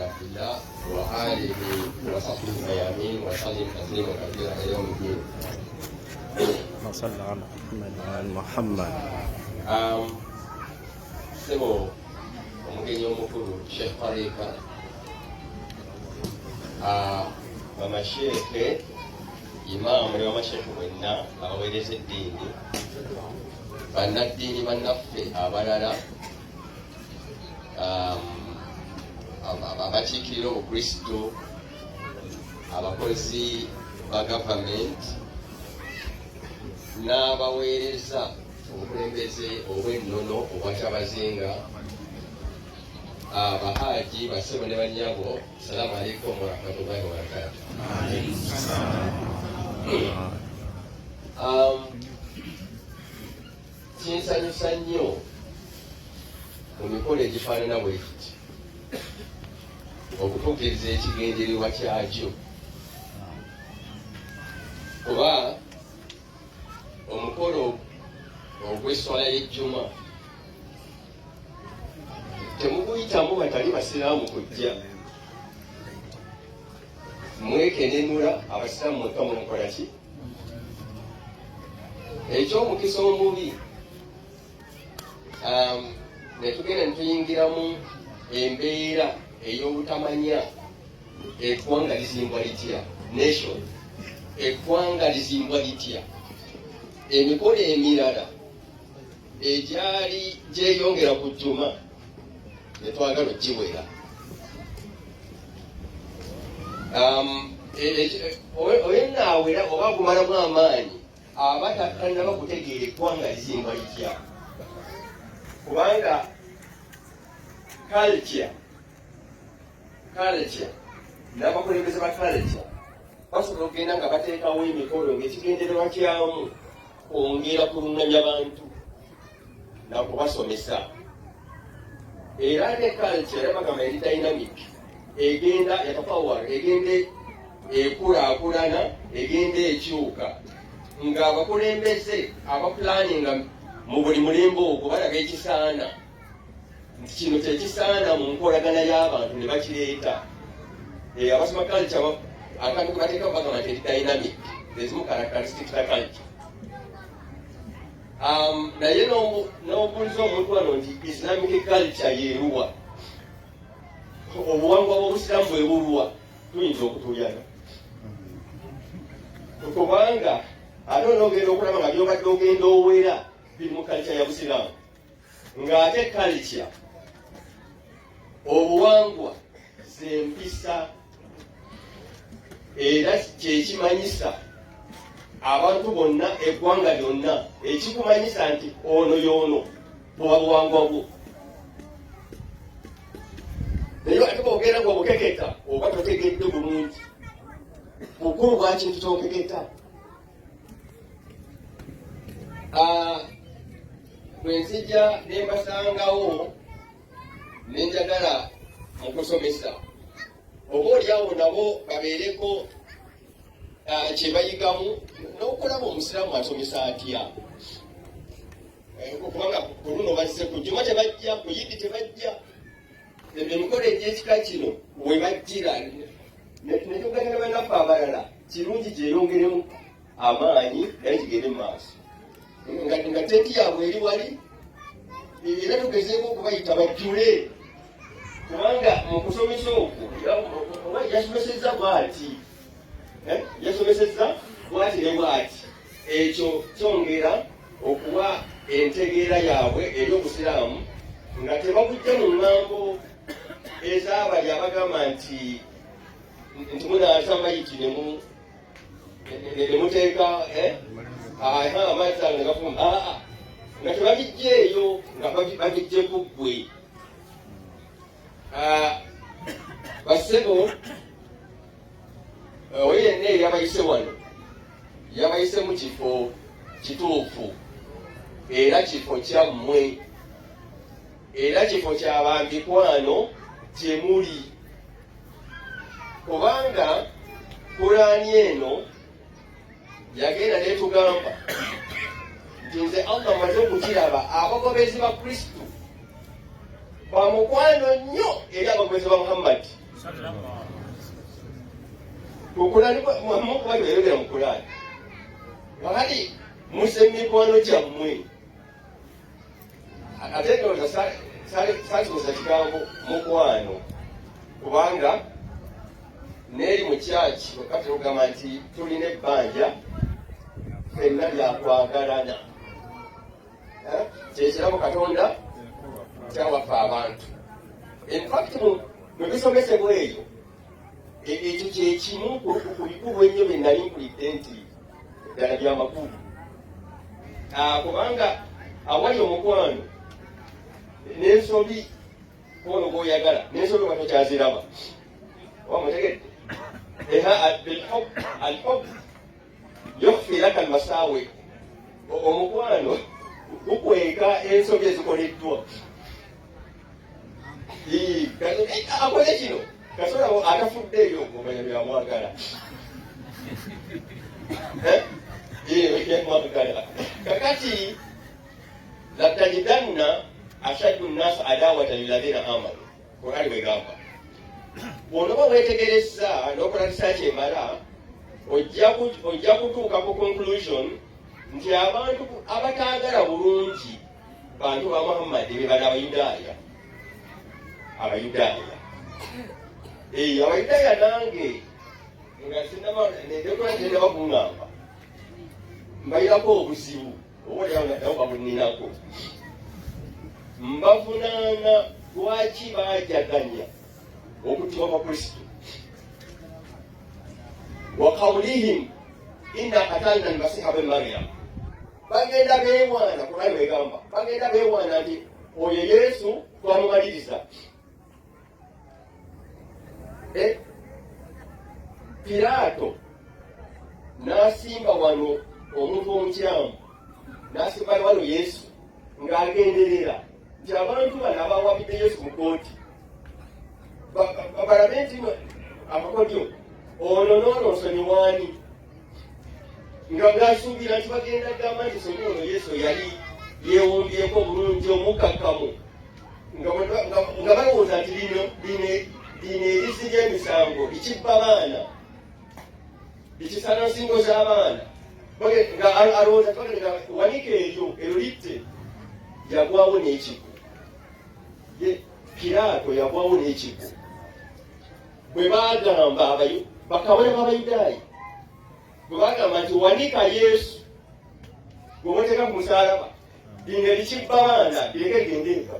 عبد الله وآله وصحبه الميامين وسلم تسليما كثيرا إلى يوم الدين. صلى على محمد وعلى محمد. Sebo omugenyi omukulu Sheikh Tariqa, bamasheekhe, imaamu ne bamasheekhe bwenna abaweereza eddiini, bannaddiini bannaffe abalala, abakiikirira obukristo, abakozi ba gavumenti n'abaweereza obukulembeze obw'ennono obwakyabazinga, abahaaji basebo ne bannyabo, salaamu alaikum warahmatullahi wabarakatuh. Kinsanyusa nnyo mu mikolo egifaanana bwe giti okutuukiriza ekigendererwa kyagyo, kuba omukolo ogw'esswala y'ejjuma temuguyitamu batali basiraamu kujja, mwekenenula abasiraamu mwekka mukola ki? Ekyomukisa omubi, ne tugenda ne tuyingiramu embeera ey'obutamanya eggwanga lizimbwa litya, nation eggwanga lizimbwa litya, emikolo emirala egyali gyeyongera ku jjuma ne twagala ogiwera. Oyenaawera oba agumalamu amaanyi aba tatannaba kutegeera eggwanga lizimbwa litya, kubanga culture n'abakulembeze ba culture basobola okugenda nga bateekawo emikolo ng'ekigendererwa kyamu kwongera kulungamya bantu nakubasomesa, era ne culture yabagamba eri dynamic, egenda yatapawara, egenda ekulaakulana, egenda ekyuka, nga abakulembeze abapulaninga mu buli mulembe ogwo balaga ekisaana nti kino kyekisaana mu nkolagana y'abantu ne bakireeta. Abasoma culture akantu ke bateeka bagamba nti eri dynamic, ezimu characteristics za culture. Naye n'obuuliza omuntu wano nti islamic culture yeeruwa, obuwangwa bw'obusiraamu bwe bulwa, tuyinza okutulyana, kubanga ate onoogenda okulaba nga byobadde ogenda owera biri mu culture ya busiraamu, ng'ate culture obuwangwa zempisa era kyekimanyisa abantu bonna, eggwanga lyonna, ekikumanyisa nti ono y'ono buba buwangwa bwo. Naye ate bwogenda ng'obukeketa oba totegedde bulungi bukulu bwa kintu kyokeketa. Bwe nzija ne mbasangawo ne njagala mu kusomesa, oba oliawo nabo babeereko kye bayigamu n'okulaba omusiraamu asomesa atya, kubanga ku luno bazze ku jjuma tebajja, ku yidi tebajja, emikolo egy'ekika kino we bajjira. Ne tugenda bannaffe abalala kirungi gyeyongeremu amaanyi naye kigende mu maaso, nga teeti yaabwe eri wali, era tugezeeko okubayita bajjule, kubanga mu kusomesa okwo yasomesezza bw'ati, yasomesezza bw'ati ne bw'ati. Ekyo kyongera okuwa entegeera yaabwe eri obusiraamu, nga tebagujja mu ŋŋambo ez'abali abagamba nti munaasa mayiti ne muteeka amazzi ago ne gafuma, nga tebabijja eyo, nga babijje ku ggwe. Bassebo, oyo yenna eri abayise wano yabayise mu kifo kituufu, era kifo kyammwe, era kifo kyabambikwano gye muli, kubanga Kulaani eno yagenda netugamba nti nze Allah maze okukiraba abagobezi ba Kristo bamukwano nnyo eri abagobezi ba Muhammad Kukulani kwa yeyogera mu Kulani. Wakati muse mikwano gyammwe ate ndowooza saakibuuza kigambo mukwano kubanga n'eri mu kyaki wakati tugamba nti tulina ebbanja ffenna lyakwagalana kyekiramu Katonda kyawaffe abantu. Infact mu bisomesebwa eyo ekyo kyekimu ku bikulu ennyo bye nali mpulidde nti ddala byamakulu kubanga awali omukwano n'ensobi ono gw'oyagala n'ensobi oba tokyaziraba wamutegedde alhub yukhfi laka almasaawi. Omukwano gukweka ensobi ezikoleddwa. Akole kino kasola atafuddeeyo omanya byamwagala kakati latajidanna ashaddu nnasi adawata lilladhina amanu. Qur'ani bwegamba bw'onoba weetegereza n'okola risaaki emala ojja kutuuka ku conclusion nti abantu abataagala bulungi bantu ba Muhammadi be bali Abayudaaya. Abayudaaya nange nga sinaba kuŋŋamba mbayirako obuzibu obaolyawo babuninako. Mbavunaana lwaki baajaganya okuttibwa kwa Kristo. Wa qawlihim inna qatalna almasiha ben Maryam. Bagenda beewaana, Qur'ani bwegamba, bagenda beewaana nti oyo Yesu twamumaliriza. Piraato n'asimba wano omuntu omukyamu, n'asimba wano Yesu ng'agenderera nti abantu bano abawabidde Yesu mu kooti balabe nti amakodyo ono n'ono nsonyiwaani, ng'asuubira nti bagenda gamba nti sonyi ono Yesu yali yeewumbyeko bulungi omukakkamu, nga balowooza nti lino erisi ry'emisango likibba abaana, likisana nsingo z'abaana, nga alowooza twagenda wanika eryo litte. Yagwawo n'ekigo. Piraato yagwawo n'ekigo. Bwe baagamba bakabona b'Abayudaaya bwe bagamba nti wanika Yesu gwe muteeka ku musaalaba, lino likibba abaana lireke ligende eka.